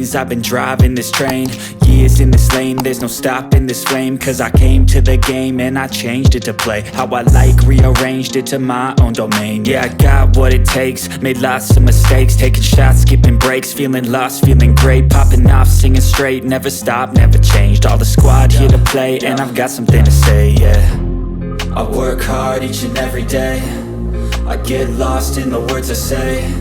days I've been driving this train, years in this lane, there's no stopping this flame. Cause I came to the game and I changed it to play how I like, rearranged it to my own domain. Yeah, I got what it takes, made lots of mistakes, taking shots, skipping breaks, feeling lost, feeling great, popping off, singing straight, never stopped, never changed. All the squad here to play, and I've got something to say, yeah. I work hard each and every day, I get lost in the words I say.